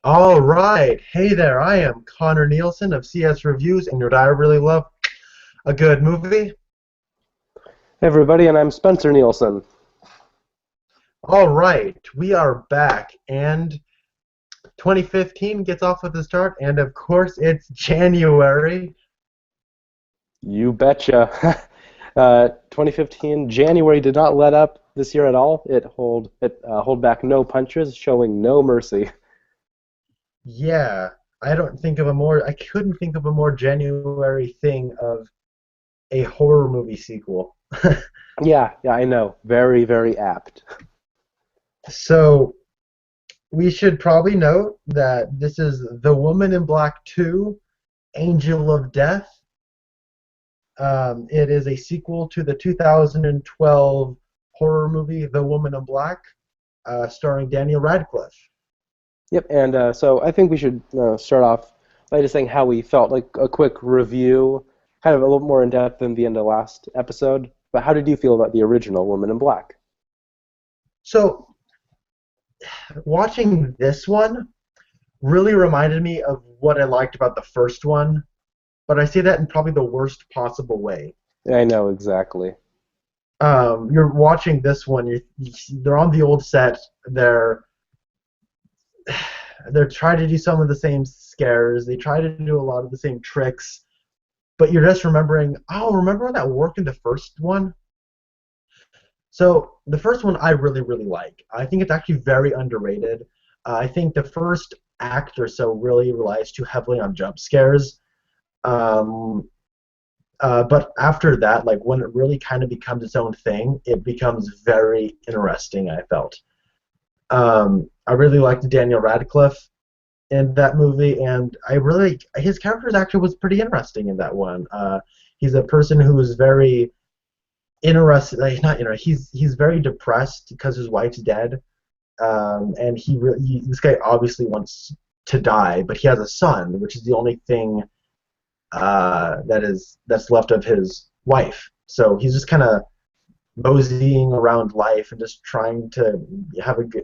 All right. Hey there. I am Connor Nielsen of CS Reviews, and I really love a good movie. Hey everybody, and I'm Spencer Nielsen. All right. We are back, and 2015 gets off with a start, and of course, it's January. You betcha. 2015 January did not let up this year at all. It hold back no punches, showing no mercy. Yeah. I couldn't think of a more January thing of a horror movie sequel. Yeah, I know. Very, very apt. So, we should probably note that this is The Woman in Black 2, Angel of Death. It is a sequel to the 2012 horror movie The Woman in Black, starring Daniel Radcliffe. Yep, and so I think we should start off by just saying how we felt, like a quick review, kind of a little more in depth than the end of last episode. But how did you feel about the original Woman in Black? So, watching this one really reminded me of what I liked about the first one, but I say that in probably the worst possible way. I know exactly. You're watching this one, they're on the old set, they're trying to do some of the same scares, they try to do a lot of the same tricks, but you're just remembering, oh, remember when that worked in the first one? So the first one I really, really like. I think it's actually very underrated. I think the first act or so really relies too heavily on jump scares. Um, but after that, like when it really kind of becomes its own thing, it becomes very interesting, I felt. I really liked Daniel Radcliffe in that movie, and his character actually was pretty interesting in that one. He's a person who is very interested, like not interested. He's very depressed because his wife's dead, and this guy obviously wants to die, but he has a son, which is the only thing that's left of his wife. So he's just kind of moseying around life and just trying to have a good,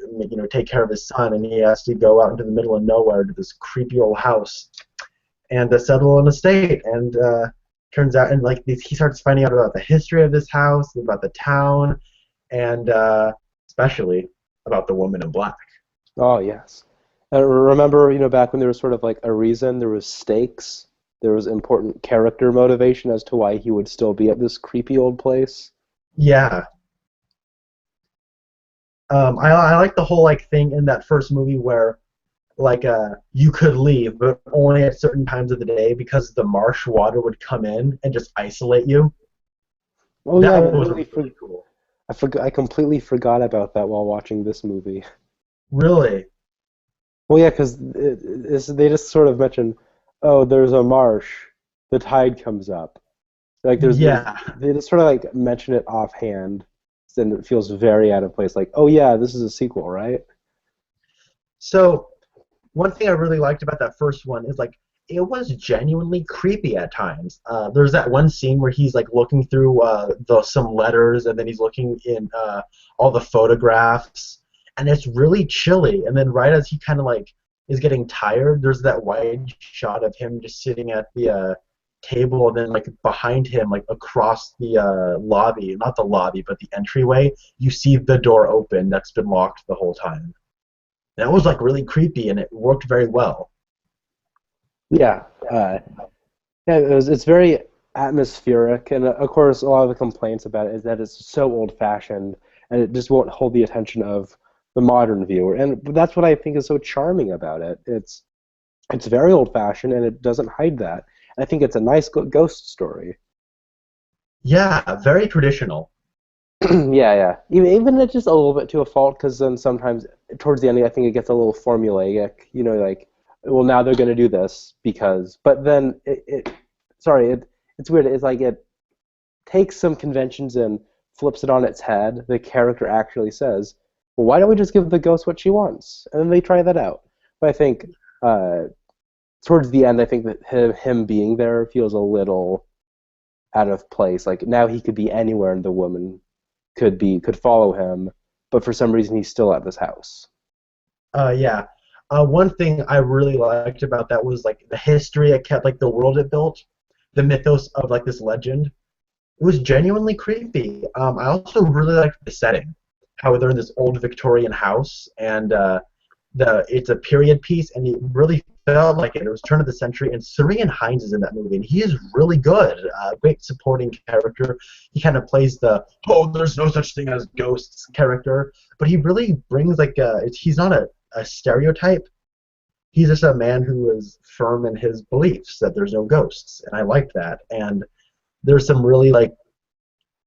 take care of his son, and he has to go out into the middle of nowhere to this creepy old house and settle an estate. And turns out, and like he starts finding out about the history of this house, about the town, and especially about the woman in black. Oh yes. I remember, back when there was sort of like a reason, there was stakes, there was important character motivation as to why he would still be at this creepy old place. Yeah. I like the whole like thing in that first movie where like you could leave, but only at certain times of the day because the marsh water would come in and just isolate you. Oh yeah, I That was completely really cool. I completely forgot about that while watching this movie. Really? Well, yeah, because they just sort of mention, oh, there's a marsh, the tide comes up. Like there's Yeah. they just sort of like mention it offhand, and it feels very out of place. Like, oh yeah, this is a sequel, right? So one thing I really liked about that first one is like it was genuinely creepy at times. There's that one scene where he's like looking through some letters, and then he's looking in all the photographs, and it's really chilly. And then right as he kind of like is getting tired, there's that wide shot of him just sitting at the table, and then like behind him, like across the lobby, not the lobby, but the entryway, you see the door open that's been locked the whole time. That was like really creepy, and it worked very well. Yeah, yeah. It's very atmospheric, and of course, a lot of the complaints about it is that it's so old-fashioned, and it just won't hold the attention of the modern viewer. And that's what I think is so charming about it. It's very old-fashioned, and it doesn't hide that. I think it's a nice ghost story. Yeah, very traditional. Yeah. Even it's just a little bit to a fault because then sometimes towards the end, I think it gets a little formulaic. Like, well, now they're going to do this because, but then sorry, it's weird. It's like it takes some conventions and flips it on its head. The character actually says, well, why don't we just give the ghost what she wants? And then they try that out. But I think uh, towards the end, I think that him being there feels a little out of place. Like now he could be anywhere, and the woman could follow him, but for some reason he's still at this house. Yeah. One thing I really liked about that was like the history it kept, like the world it built, the mythos of like this legend. It was genuinely creepy. I also really liked the setting, how they're in this old Victorian house, and the it's a period piece, and it really felt like it. It was turn of the century, and Sirian Hines is in that movie, and he is really good. Great supporting character. He kind of plays the there's no such thing as ghosts character, but he really brings like he's not a stereotype. He's just a man who is firm in his beliefs that there's no ghosts, and I like that. And there's some really like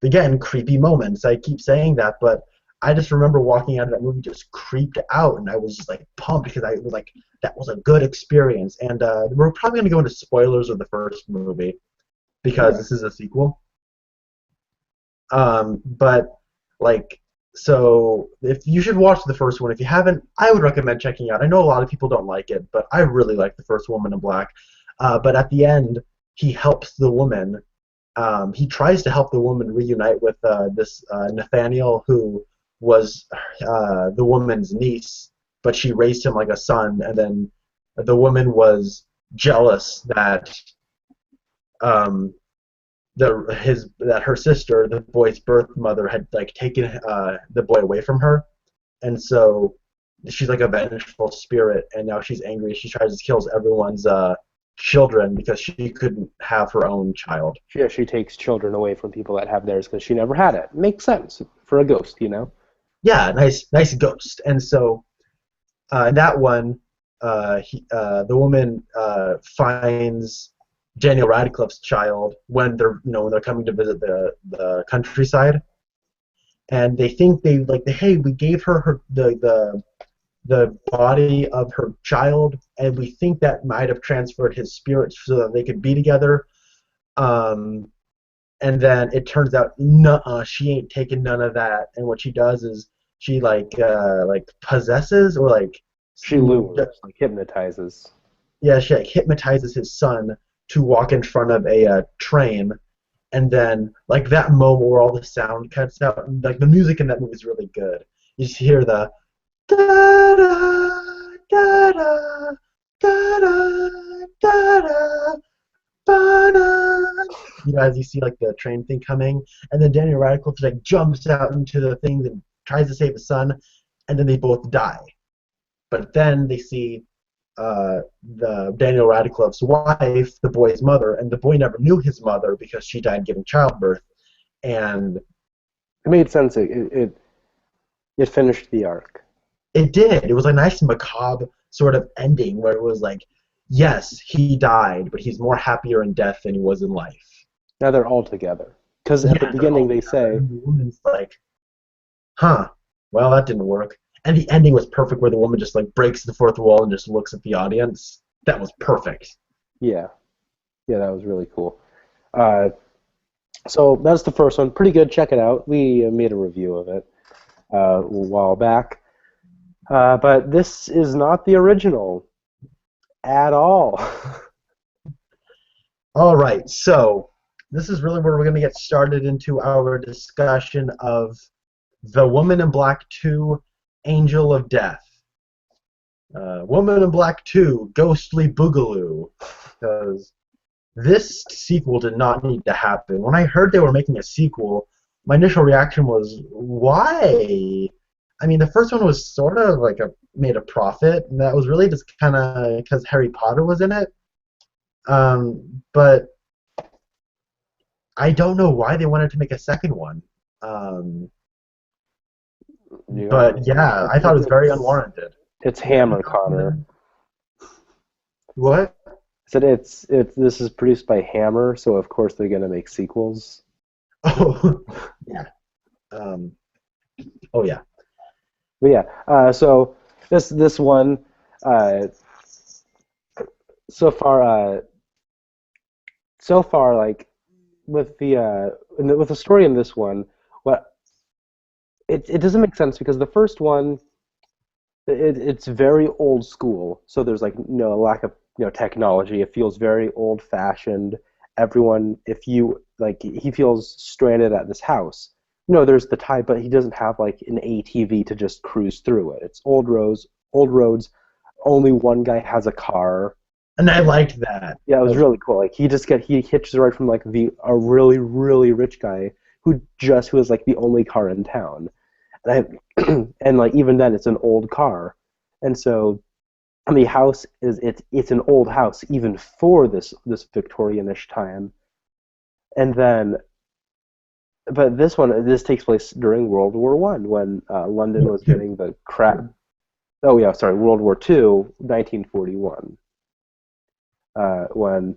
again creepy moments. I keep saying that, but I just remember walking out of that movie just creeped out, and I was just like pumped because I was like that was a good experience. And we're probably gonna go into spoilers of the first movie because Yeah. this is a sequel. But like so if you should watch the first one if you haven't, I would recommend checking out. I know a lot of people don't like it, but I really like the first Woman in Black. But at the end, he helps the woman. He tries to help the woman reunite with this Nathaniel, who was the woman's niece, but she raised him like a son, and then the woman was jealous that um, that her sister, the boy's birth mother, had like taken the boy away from her, and so she's like a vengeful spirit, and now she's angry. She tries to kill everyone's children because she couldn't have her own child. Yeah, she takes children away from people that have theirs because she never had it. Makes sense for a ghost, you know? Yeah, nice ghost. And so in that one, the woman finds Daniel Radcliffe's child when they're coming to visit the countryside, and they think hey, we gave her the body of her child, and we think that might have transferred his spirit so that they could be together. Um, and then it turns out, nuh-uh, she ain't taking none of that. And what she does is she like possesses or like She lures, like hypnotizes. yeah, she like hypnotizes his son to walk in front of a train, and then like that moment where all the sound cuts out, and, like the music in that movie is really good. You just hear the da da da da da da da da ba-da. As you see like the train thing coming, and then Daniel Radcliffe like jumps out into the things and tries to save his son, and then they both die. But then they see the Daniel Radcliffe's wife, the boy's mother, and the boy never knew his mother because she died giving childbirth, and It made sense. It finished the arc. it did. It was a nice macabre sort of ending where it was like, yes, he died, but he's more happier in death than he was in life. Now they're all together. Because at the Yeah, they're beginning all they together, say, and the woman's like, huh, well, that didn't work. And the ending was perfect where the woman just like breaks the fourth wall and just looks at the audience. That was perfect. yeah, yeah, that was really cool. Uh, so that's the first one. Pretty good. Check it out. We made a review of it a while back. But this is not the original at all. All right, so this is really where we're going to get started into our discussion of The Woman in Black 2, Angel of Death. Woman in Black 2, Ghostly Boogaloo. Because this sequel did not need to happen. When I heard they were making a sequel, my initial reaction was, why? I mean, the first one was sort of like made a profit, and that was really just kind of because Harry Potter was in it. But I don't know why they wanted to make a second one. Um, You know, but yeah, I thought it was very unwarranted. it's Hammer, Connor. What? I said it's this is produced by Hammer, so of course they're gonna make sequels. Oh, yeah. Um, oh yeah. But yeah, so this one uh, so far like with with the story in this one, what it doesn't make sense because the first one it's very old school, so there's like no lack of technology. It feels very old fashioned. Everyone, if you like, he feels stranded at this house. There's the type, but he doesn't have like an ATV to just cruise through it. It's old roads, only one guy has a car. And I liked that. Yeah, it That was was really cool. Like he hitches a ride from like the a really really rich guy who has like the only car in town, and and like even then it's an old car, and so and the house is it's an old house even for this Victorianish time, and then but this takes place during World War I when London was cute. getting the crap. Oh yeah, sorry, World War II, 1941, when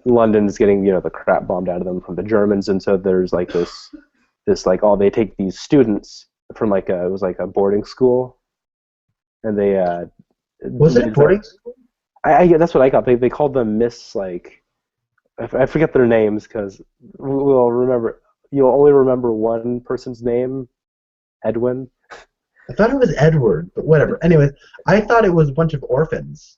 London's getting the crap bombed out of them from the Germans, and so there's like this like they take these students from like it was like a boarding school, and Was they it decide, boarding school? yeah, that's what I got. They called them Miss like I forget their names because we'll remember. You'll only remember one person's name, Edwin. I thought it was Edward, but whatever. Anyways, I thought it was a bunch of orphans.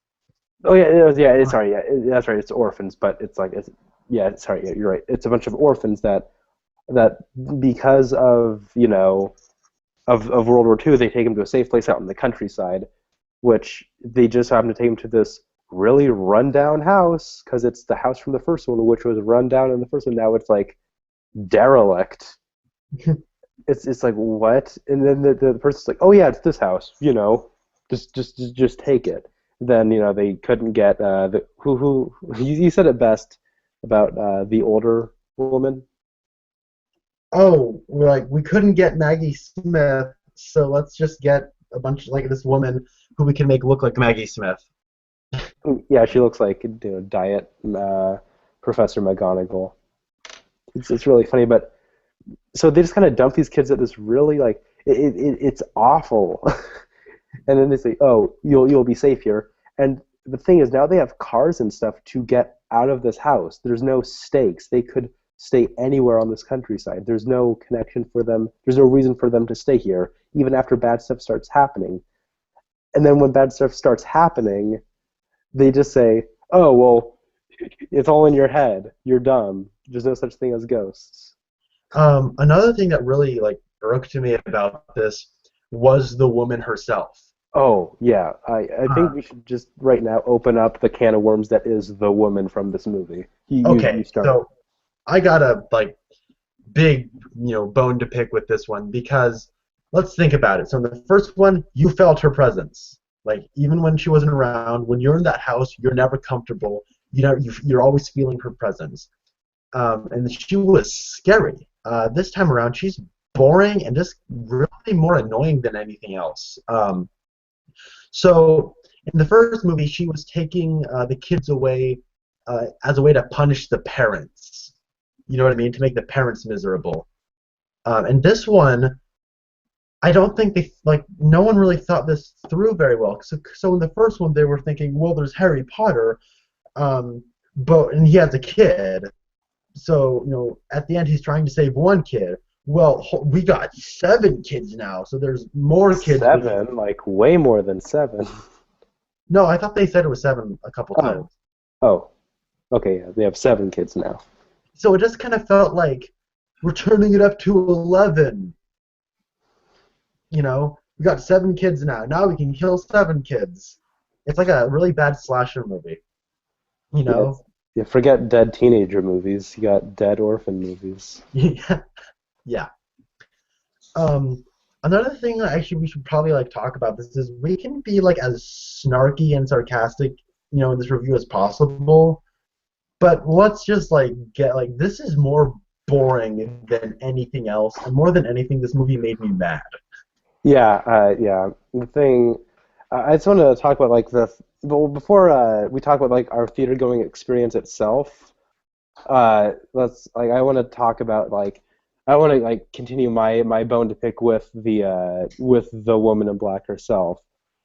Oh yeah, it was, yeah. Sorry, yeah, that's right. It's orphans, but it's like it's yeah. Sorry, yeah, you're right. It's a bunch of orphans that because of of World War II, they take them to a safe place out in the countryside, which they just happen to take them to this really rundown house because it's the house from the first one, which was run down in the first one. Now it's like derelict. It's like what? And then the person's like, oh yeah, it's this house. Just take it. Then they couldn't get the who you said it best about the older woman. Oh, we're like we couldn't get Maggie Smith, so let's just get a bunch like this woman who we can make look like Maggie Smith. Yeah, she looks like diet Professor McGonagall. It's really funny, but so they just kind of dump these kids at this really like it's awful, and then they say, oh, you'll be safe here. And the thing is, now they have cars and stuff to get out of this house. There's no stakes. They could stay anywhere on this countryside. There's no connection for them. There's no reason for them to stay here, even after bad stuff starts happening. And then when bad stuff starts happening, they just say, "Oh, well, it's all in your head. You're dumb. There's no such thing as ghosts." Another thing that really like irked me about this was the woman herself. Oh, yeah. I Uh, think we should just right now open up the can of worms that is the woman from this movie. You okay, start. so I got a like big bone to pick with this one because let's think about it. So in the first one, you felt her presence. Like even when she wasn't around, when you're in that house, you're never comfortable. You're always feeling her presence. And she was scary. This time around, she's boring and just really more annoying than anything else. So in the first movie, she was taking the kids away as a way to punish the parents. You know what I mean? To make the parents miserable. And this one, I don't think no one really thought this through very well. So in the first one, they were thinking, well, there's Harry Potter, and he has a kid. So at the end, he's trying to save one kid. Well, we got 7 kids now, so there's more kids we need. Seven, like way more than seven. No, I thought they said it was 7 a couple Oh, times. oh, okay. Yeah, they have 7 kids now. So it just kind of felt like we're turning it up to 11. We got 7 kids now. Now we can kill 7 kids. It's like a really bad slasher movie. You Yeah, know? yeah. Forget dead teenager movies. You got dead orphan movies. Yeah. Um, Another thing that actually we should probably like talk about this is we can be like as snarky and sarcastic, in this review as possible. But let's just like get like this is more boring than anything else, and more than anything, this movie made me mad. Yeah, yeah. The thing, I just want to talk about like well, before we talk about like our theater going experience itself. Let's like I want to talk about like I want to like continue my bone to pick with the woman in black herself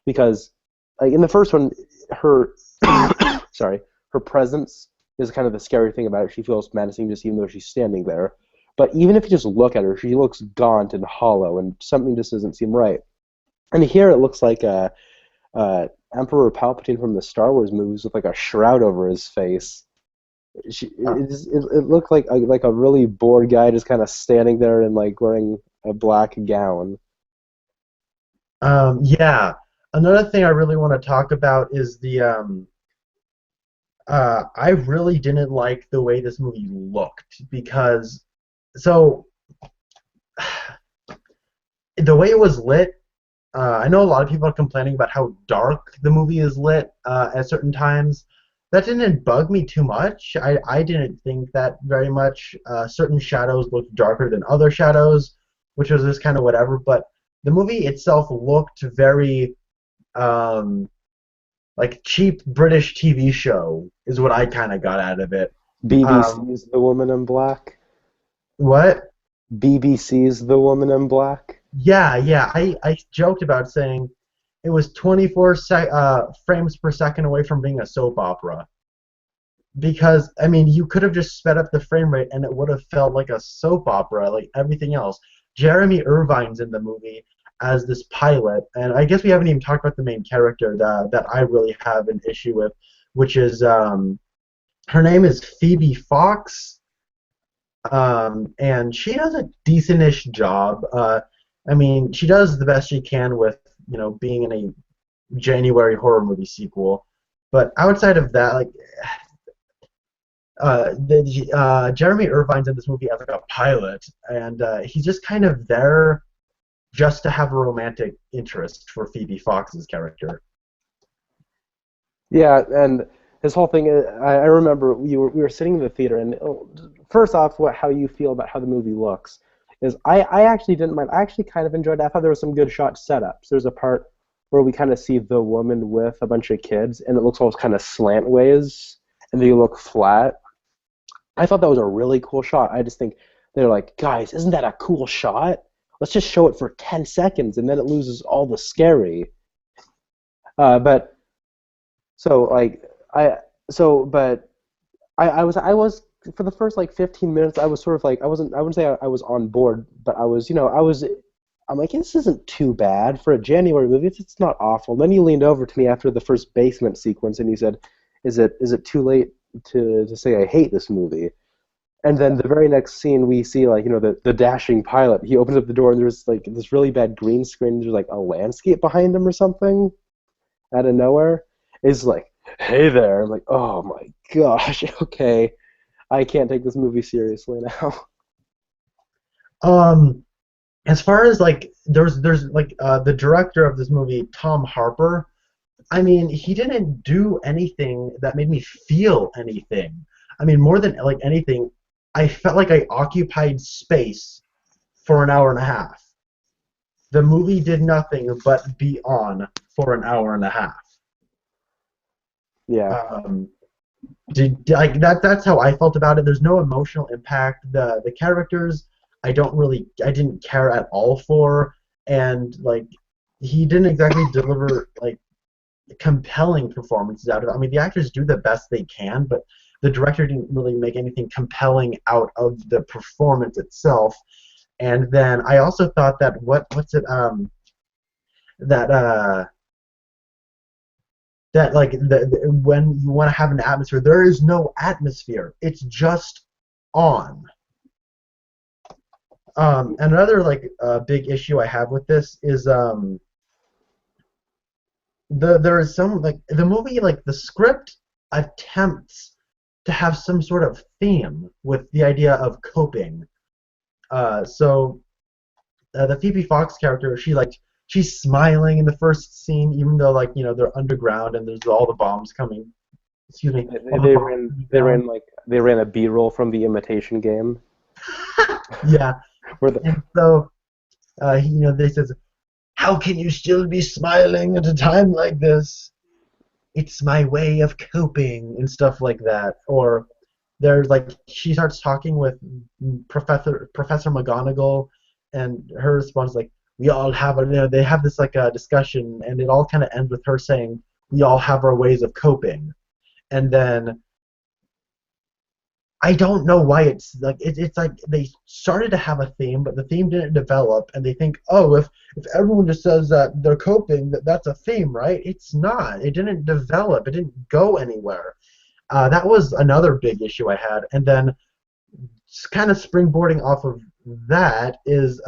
because like in the first one, her sorry, her presence is kind of the scary thing about it. She feels menacing just even though she's standing there. But even if you just look at her, she looks gaunt and hollow, and something just doesn't seem right. And here it looks like Emperor Palpatine from the Star Wars movies with like a shroud over his face. Uh, It looked like a really bored guy just kind of standing there and like wearing a black gown. yeah. Another thing I really want to talk about is I really didn't like the way this movie looked because so the way it was lit. I know a lot of people are complaining about how dark the movie is lit at certain times. That didn't bug me too much. I didn't think that very much. Certain shadows looked darker than other shadows, which was just kind of whatever. But the movie itself looked very um, like cheap British TV show, is what I kind of got out of it. Um, BBC's The Woman in Black. what? BBC's The Woman in Black. Yeah, yeah. I joked about saying it was 24 frames per second away from being a soap opera. Because I mean, you could have just sped up the frame rate and it would have felt like a soap opera, like everything else. Jeremy Irvine's in the movie as this pilot, and I guess we haven't even talked about the main character that I really have an issue with, which is her name is Phoebe Fox, and she does a decentish job. I mean, she does the best she can with being in a January horror movie sequel, but outside of that, like Jeremy Irvine's in this movie as like a pilot, and he's just kind of there just to have a romantic interest for Phoebe Fox's character. Yeah, and his whole thing. I remember we were sitting in the theater, and first off, how you feel about how the movie looks is I actually didn't mind. I actually kind of enjoyed it. I thought there was some good shot setups. There's a part where we kind of see the woman with a bunch of kids, and it looks almost kind of slantways, and they look flat. I thought that was a really cool shot. I just think they're like, guys, isn't that a cool shot? Let's just show it for 10 seconds, and then it loses all the scary. But so like I but I was for the first like 15 minutes I was sort of like I wouldn't say I was on board, but I'm like, this isn't too bad for a January movie. It's not awful. Then you leaned over to me after the first basement sequence and you said, is it too late to say I hate this movie? And then the very next scene we see like, the dashing pilot. He opens up the door and there's like this really bad green screen. There's like a landscape behind him or something out of nowhere. It's like, hey there. I'm like, oh my gosh, okay. I can't take this movie seriously now. Um, as far as like there's like the director of this movie, Tom Harper. I mean, he didn't do anything that made me feel anything. I mean, more than like anything, I felt like I occupied space for an hour and a half. The movie did nothing but be on for an hour and a half. Yeah. Um, like that's how I felt about it. There's no emotional impact. The characters I didn't care at all for, and like he didn't exactly deliver like compelling performances out of it. I mean, the actors do the best they can, but the director didn't really make anything compelling out of the performance itself. And then I also thought that what's it that that like when you want to have an atmosphere, there is no atmosphere. It's just on. And another like big issue I have with this is there is some like the movie like the script attempts to have some sort of theme with the idea of coping. The Phoebe Fox character, she's smiling in the first scene, even though like they're underground and there's all the bombs coming. Excuse me, They, all the they bombs ran coming they down. ran like they ran a B-roll from the Imitation Game Yeah, where the and so they says, "How can you still be smiling at a time like this? It's my way of coping," and stuff like that. Or there's like she starts talking with Professor McGonagall, and her response is like, "We all have a," they have this like a discussion, and it all kind of ends with her saying, "We all have our ways of coping," and then I don't know why it's like they started to have a theme, but the theme didn't develop, and they think, oh, if everyone just says that they're coping, that's a theme, right? It's not. It didn't develop. It didn't go anywhere. That was another big issue I had, and then kind of springboarding off of that is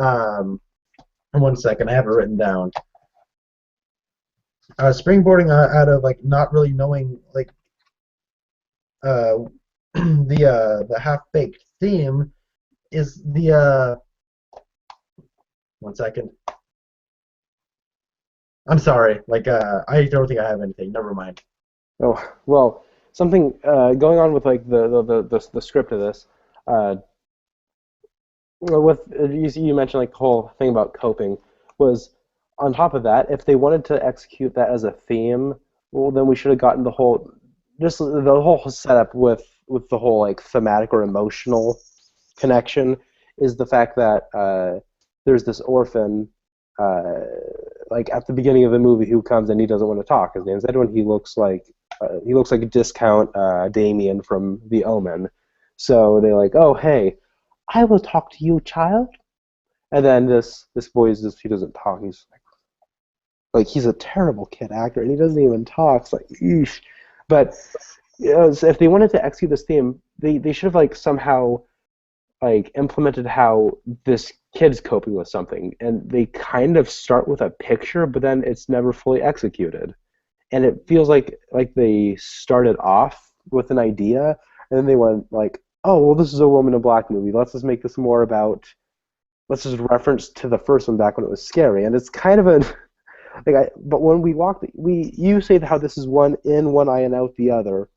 one second, I have it written down. springboarding out of like not really knowing like uh, the half baked theme is the 1 second. I'm sorry. Like I don't think I have anything. Never mind. Oh, well, something going on with like the script of this. Uh, with you mentioned like the whole thing about coping was on top of that. If they wanted to execute that as a theme, well, then we should have gotten the whole just the whole setup with the whole like thematic or emotional connection is the fact that there's this orphan uh, like at the beginning of the movie who comes and he doesn't want to talk. His name's Edwin. He looks like a discount Damien from The Omen. So they're like, oh hey, I will talk to you, child. And then this boy is just he doesn't talk. He's like he's a terrible kid actor and he doesn't even talk. It's like eesh. But you know, so if they wanted to execute this theme, they should have like somehow like implemented how this kid's coping with something, and they kind of start with a picture, but then it's never fully executed, and it feels like they started off with an idea, and then they went like, oh well, this is a Woman in Black movie. Let's just make this more about. Let's just reference to the first one back when it was scary, and it's kind of a like. But when we walk, you say how this is one in one eye and out the other,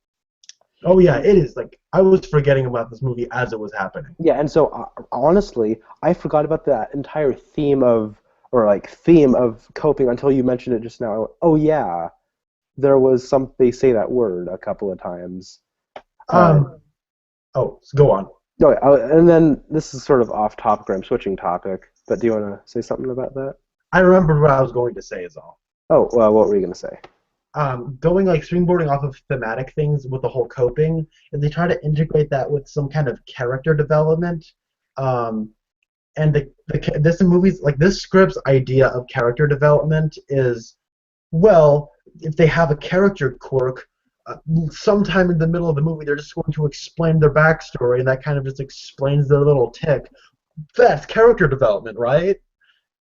Oh yeah, and it is. Like I was forgetting about this movie as it was happening. yeah, and so honestly, I forgot about that entire theme of or like theme of coping until you mentioned it just now. I went, oh yeah, there was some. They say that word a couple of times. Uh, Um. Oh, so go on. no, and then this is sort of off topic. Or I'm switching topic, but do you want to say something about that? I remembered what I was going to say is all. Oh, well, what were you gonna say? Going like springboarding off of thematic things with the whole coping, and they try to integrate that with some kind of character development. Um, and this movie's like this script's idea of character development is well, if they have a character quirk, sometime in the middle of the movie they're just going to explain their backstory, and that kind of just explains their little tick. That's character development, right?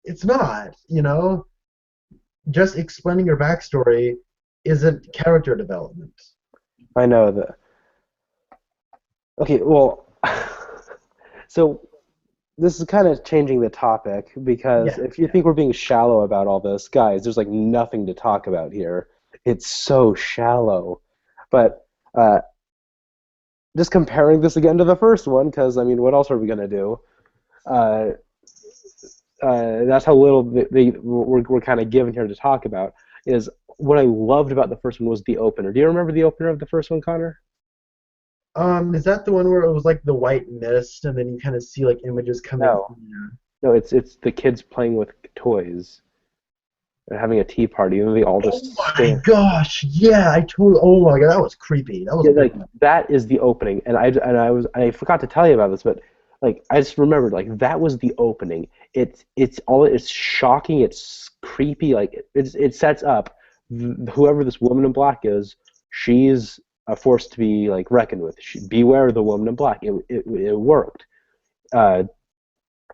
It's not, you know. Just explaining your backstory isn't character development. I know that. Okay, well, so this is kind of changing the topic because Yeah, if you yeah. think we're being shallow about all this, guys, there's like nothing to talk about here. It's so shallow. But just comparing this again to the first one, because I mean, what else are we gonna do? Uh, that's how little we're kind of given here to talk about. Is what I loved about the first one was the opener. Do you remember the opener of the first one, Connor? Is that the one where it was like the white mist, and then you kind of see like images coming No, from there? no, it's the kids playing with toys and having a tea party, and they all Oh just my stand. gosh! Yeah, I totally. Oh my god, that was creepy. That was Yeah, a good like one. that is the opening, and I forgot to tell you about this, but like I just remembered like that was the opening. It's shocking, it's creepy, like it sets up whoever this woman in black is. She's a force to be like reckoned with. Beware the woman in black. It worked, uh,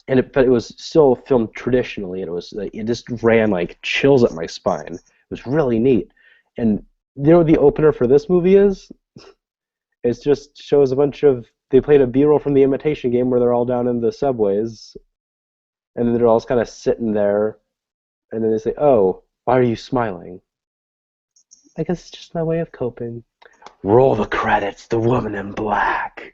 but it was still filmed traditionally, and it was like, it just ran like chills up my spine. It was really neat, and you know what the opener for this movie is? It just shows a bunch of they played a B-roll from the Imitation Game where they're all down in the subways, and then they're all kind of sitting there, and then they say, "Oh, why are you smiling?" I guess it's just my way of coping. Roll the credits. The woman in black.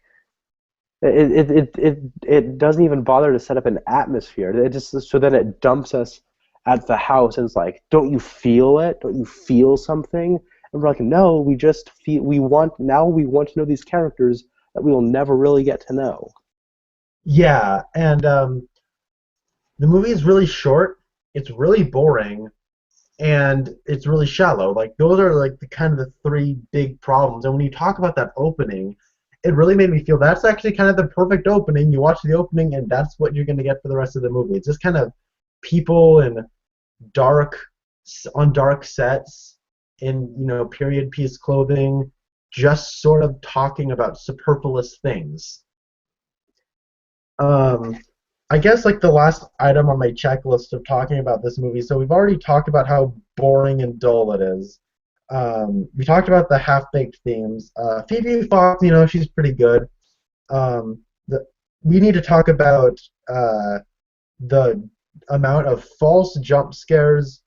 It doesn't even bother to set up an atmosphere. It just so then it dumps us at the house and it's like, don't you feel it? Don't you feel something? And we're like, no, we just feel. We want to know these characters that we will never really get to know. Yeah, and the movie is really short. It's really boring, and it's really shallow. Like those are like the kind of the three big problems. And when you talk about that opening, it really made me feel that's actually kind of the perfect opening. You watch the opening, and that's what you're going to get for the rest of the movie. It's just kind of people in dark dark sets in period piece clothing, just sort of talking about superfluous things. Um, I guess like the last item on my checklist of talking about this movie. So we've already talked about how boring and dull it is. We talked about the half-baked themes. Phoebe Fox, she's pretty good. The, we need to talk about the amount of false jump scares.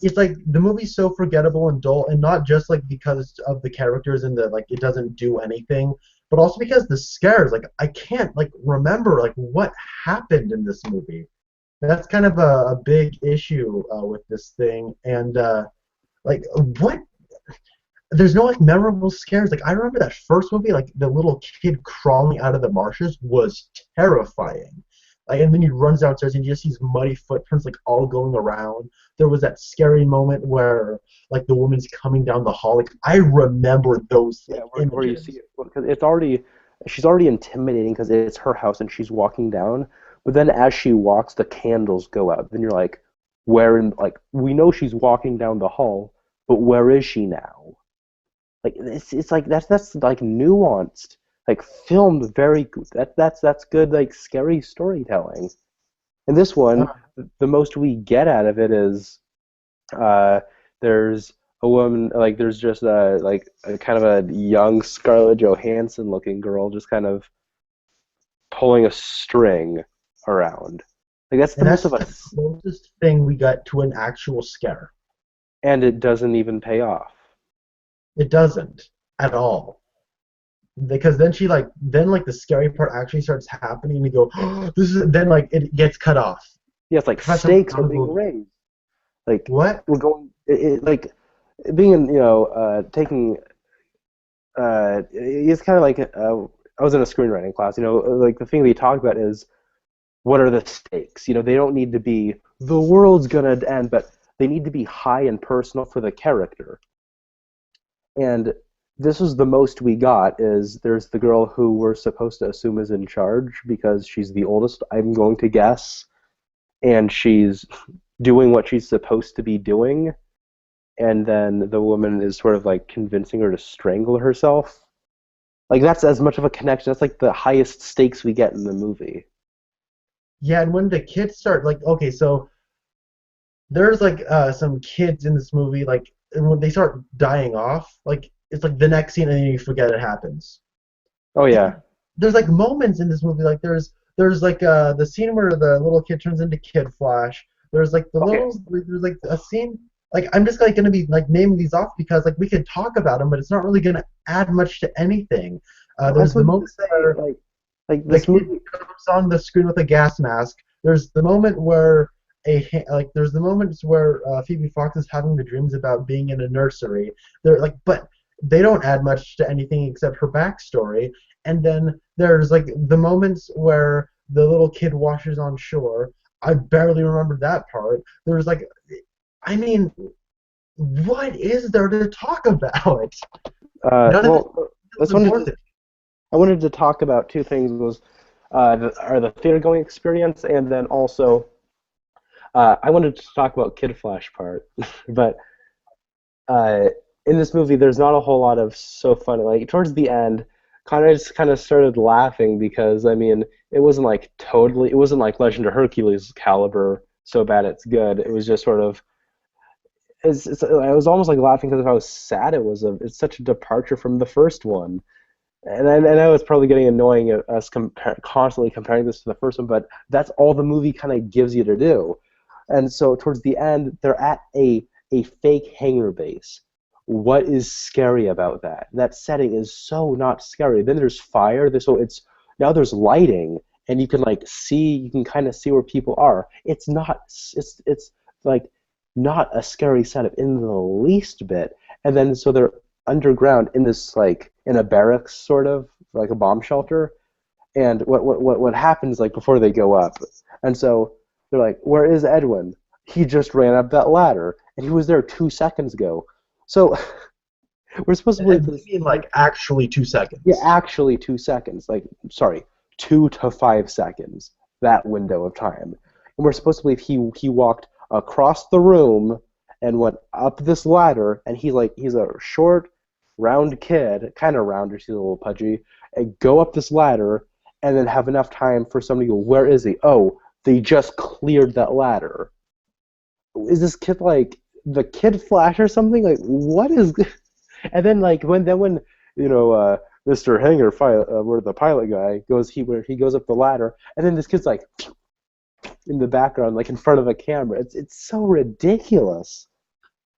It's like the movie's so forgettable and dull, and not just like because of the characters and the like it doesn't do anything, but also because the scares. Like I can't like remember like what happened in this movie. That's kind of a big issue with this thing, and like what there's no like memorable scares. Like I remember that first movie, like the little kid crawling out of the marshes was terrifying. Like, and then he runs downstairs and you just sees muddy footprints like all going around. There was that scary moment where like the woman's coming down the hall. Like I remember those Yeah, like where you see images. it because she's already intimidating because it's her house and she's walking down. But then as she walks, the candles go out. Then you're like, where in like we know she's walking down the hall, but where is she now? Like it's like that's like nuanced, like filmed very good. That's good like scary storytelling. And this Uh, one, the most we get out of it is uh, there's a woman like there's just a kind of a young Scarlett Johansson looking girl just kind of pulling a string around. Like that's the and most that's of the us, closest thing we got to an actual scare. and it doesn't even pay off. It doesn't at all. Because then like the scary part actually starts happening and you go, oh, this is then like it gets cut off. Yeah, it's like Professor stakes are being McGonagall, raised. Like what? we're going, like being in, taking. It's kind of like I was in a screenwriting class. Like the thing they talk about is what are the stakes? They don't need to be the world's gonna end, but they need to be high and personal for the character. And this was the most we got. Is there's the girl who we're supposed to assume is in charge because she's the oldest, I'm going to guess, and she's doing what she's supposed to be doing. And then the woman is sort of like convincing her to strangle herself. Like that's as much of a connection. That's like the highest stakes we get in the movie. Yeah, and when the kids start like okay, so there's like some kids in this movie like and when they start dying off, like it's like the next scene and then you forget it happens. Oh And yeah, there's like moments in this movie like there's like the scene where the little kid turns into Kid Flash. There's like okay. there's like a scene like I'm just like gonna be like naming these off because like we could talk about them, but it's not really gonna add much to anything. Well, I There's was the going to moment say where like the this kid movie. jumps on the screen with a gas mask. There's the moment where like there's the moments where Phoebe Fox is having the dreams about being in a nursery. They're like, but they don't add much to anything except her backstory. And then there's like the moments where the little kid washes on shore. I barely remember that part. There's like, I mean, what is there to talk about? None of it Well, this was one worth it. I wanted to talk about two things was the theater going experience and then also I wanted to talk about Kid Flash part, but uh, in this movie there's not a whole lot of so funny. Like towards the end, kind of started laughing because I mean it wasn't like Legend of Hercules caliber so bad it's good. It was just sort of I was almost like laughing because of how sad it was. It's such a departure from the first one. And I know it's probably getting annoying us constantly comparing this to the first one, but that's all the movie kind of gives you to do. And so towards the end, they're at a fake hangar base. What is scary about that? That setting is so not scary. Then there's fire. So it's now there's lighting, and you can kind of see where people are. It's like not a scary setup in the least bit. And then so they're underground in this like in a barracks sort of like a bomb shelter. And what happens like before they go up? And so they're like, "Where is Edwin? He just ran up that ladder, and he was there 2 seconds ago." So we're supposed to believe And this. you mean like actually two Yeah, seconds? actually 2 seconds. Like, sorry, 2 to 5 seconds. That window of time, and we're supposed to believe he walked across the room and went up this ladder, and he's a short, round kid, kind of roundish, he's a little pudgy, and go up this ladder and then have enough time for somebody to go, where is he? Oh, they just cleared that ladder. Is this kid like the Kid Flash or something? Like, what is? And then like when you know Mr. Hanger, where the pilot guy goes, where he goes up the ladder, and then this kid's like in the background, like in front of a camera. It's so ridiculous.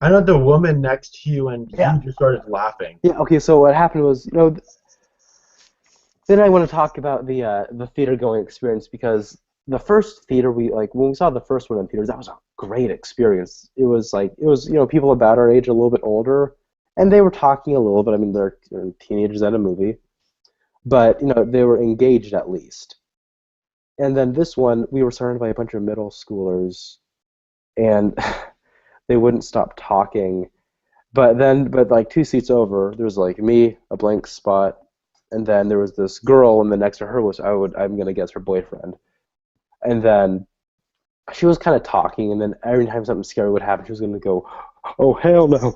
I know the woman next to you, and Yeah. you just started laughing. Yeah. Okay. So what happened was, then I want to talk about the theater going experience because the first theater we like when we saw the first one in theaters, that was a great experience. It was people about our age, a little bit older, and they were talking a little bit. I mean, they're teenagers at a movie, but they were engaged at least. And then this one, we were surrounded by a bunch of middle schoolers, and they wouldn't stop talking. But like two seats over, there was like me, a blank spot, and then there was this girl, and then next to her was I'm gonna guess her boyfriend. And then she was kind of talking, and then every time something scary would happen, she was gonna go, "Oh hell no,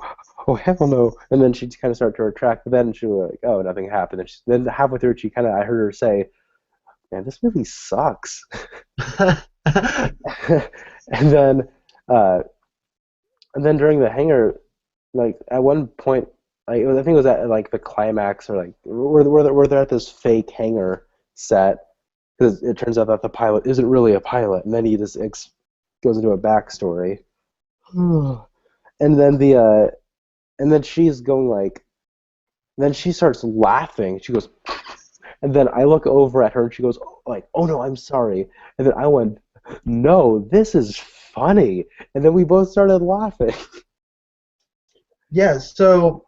oh hell no," and then she'd kind of start to retract. But then she was like, "Oh, nothing happened." And then halfway through, I heard her say, "Man, this movie sucks." and then uh, and then during the hangar, like at one point, I think it was at like the climax or like where they're at this fake hangar set because it turns out that the pilot isn't really a pilot, and then he just goes into a backstory, and then and then she's going like, then she starts laughing. She goes, and then I look over at her and she goes like, "Oh no, I'm sorry," and then I went, "No, this is funny," and then we both started laughing. Yeah, so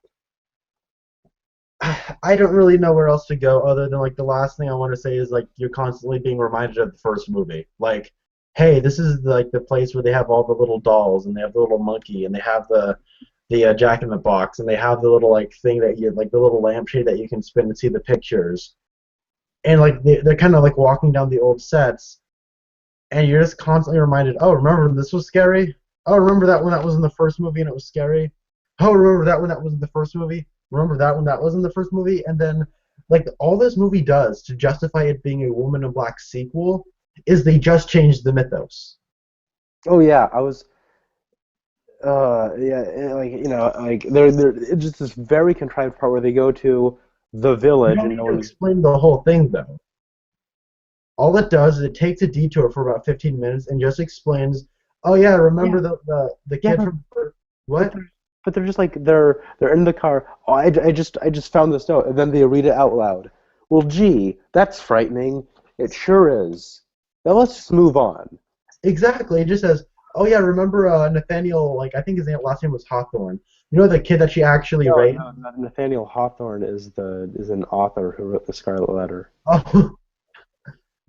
I don't really know where else to go other than like the last thing I want to say is like you're constantly being reminded of the first movie. Like, hey, this is like the place where they have all the little dolls and they have the little monkey and they have the Jack in the Box and they have the little like thing that you like the little lampshade that you can spin to see the pictures. And like they're kind of like walking down the old sets and you're just constantly reminded, oh, remember when this was scary? Oh, remember that when that was in the first movie and it was scary? Oh, remember that when that was in the first movie? Remember that when that was in the first movie? And then, like, all this movie does to justify it being a Woman in Black sequel is they just changed the mythos. Oh yeah, I was yeah, like like they're it's just this very contrived part where they go to the You village don't and need no to one. explain the whole thing, though. All it does is it takes a detour for about 15 minutes and just explains, oh, yeah, Yeah, remember the yeah, kid from. but What? they're just like they're in the car. Oh, I just found this note, and then they read it out loud. Well, gee, that's frightening. It sure is. Now let's just move on. Exactly. It just says, "Oh yeah, remember Nathaniel? Like I think his last name was Hawthorne. You know the kid that she actually No, raped." no, Nathaniel Hawthorne is an author who wrote the Scarlet Letter. Oh,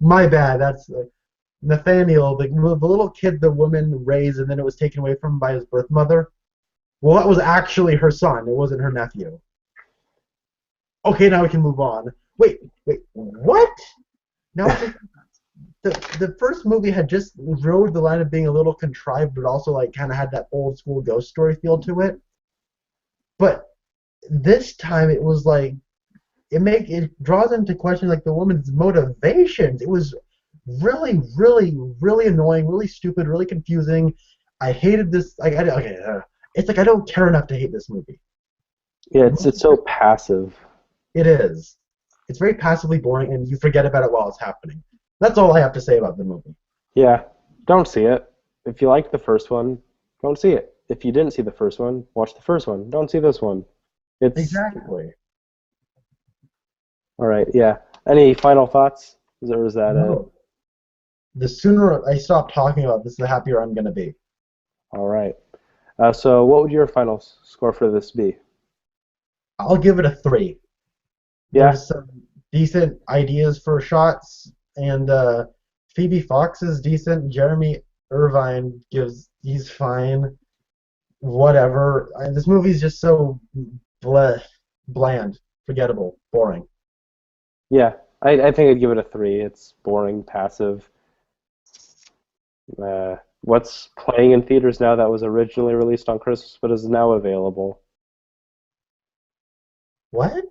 my bad. That's Nathaniel, the little kid the woman raised, and then it was taken away from him by his birth mother. Well, that was actually her son. It wasn't her nephew. Okay, now we can move on. Wait, what? Now the first movie had just rode the line of being a little contrived, but also like kind of had that old school ghost story feel to it. But this time it was like it draws into question like the woman's motivations. It was really, really, really annoying, really stupid, really confusing. I hated this. Like, okay, it's like I don't care enough to hate this movie. Yeah, it's so passive. It is. It's very passively boring, and you forget about it while it's happening. That's all I have to say about the movie. Yeah, don't see it. If you liked the first one, don't see it. If you didn't see the first one, watch the first one. Don't see this one. It's Exactly. all right. Yeah. Any final thoughts? Is that it? No. The sooner I stop talking about this, the happier I'm gonna be. All right. So, what would your final score for this be? I'll give it a 3. Yeah. There's some decent ideas for shots, and Phoebe Fox is decent. Jeremy Irvine he's fine. Whatever. This movie's just so bland, forgettable, boring. Yeah. I think I'd give it a 3. It's boring, passive. What's playing in theaters now that was originally released on Christmas but is now available? What?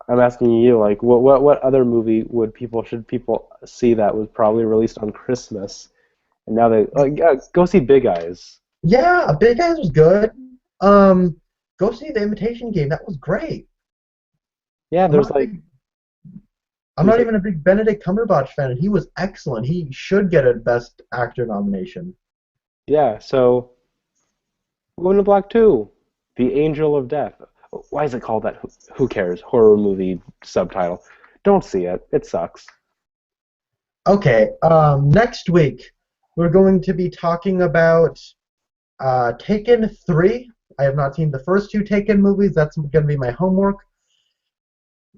I'm asking you, like, what other movie would people should people see that was probably released on Christmas, and now they like yeah, go see Big Eyes. Yeah, Big Eyes was good. Um, Go see The Imitation Game. That was great. Yeah, I'm not a big I'm there's not like even a big Benedict Cumberbatch fan, and he was excellent. He should get a Best Actor nomination. yeah, so Woman in Black 2, The Angel of Death. Why is it called that? Who cares? Horror movie subtitle. Don't see it. It sucks. Okay, next week we're going to be talking about Taken 3. I have not seen the first two Taken movies. That's going to be my homework.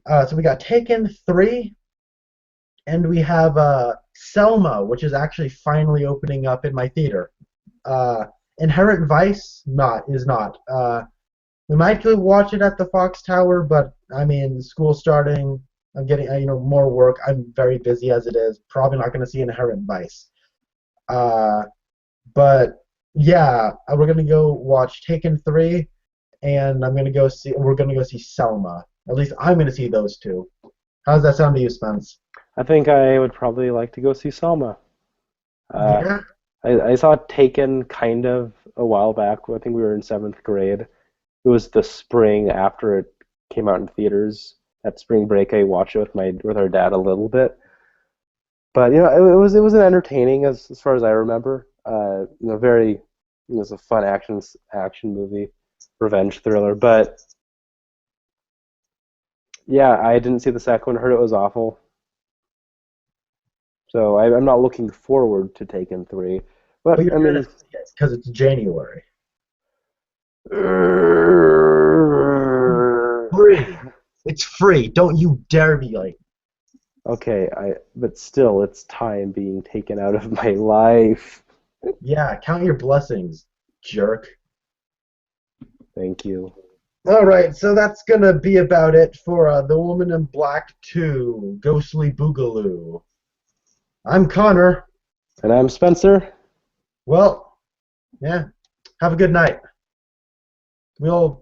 So we got Taken 3, and we have Selma, which is actually finally opening up in my theater. Inherent Vice is not. We might go watch it at the Fox Tower, but I mean, school starting. I'm getting more work. I'm very busy as it is. Probably not going to see Inherent Vice. Uh, but yeah, we're gonna go watch Taken 3, and we're gonna go see Selma. At least I'm gonna see those two. How does that sound to you, Spence? I think I would probably like to go see Selma. Uh, Yeah. I saw Taken kind of a while back. I think we were in seventh grade. It was the spring after it came out in theaters. At spring break, I watched it with our dad a little bit. But it was an entertaining as far as I remember. Very it was a fun action movie, revenge thriller. But yeah, I didn't see the second one. Heard it was awful. So I'm not looking forward to Taken 3. But But you're I gonna mean, see it because it's January. Free. It's free. Don't you dare be like, okay, but still, it's time being taken out of my life. yeah, count your blessings, jerk. Thank you. All right, so that's gonna be about it for The Woman in Black 2, Ghostly Boogaloo. I'm Connor. And I'm Spencer. Well, yeah, have a good night. We'll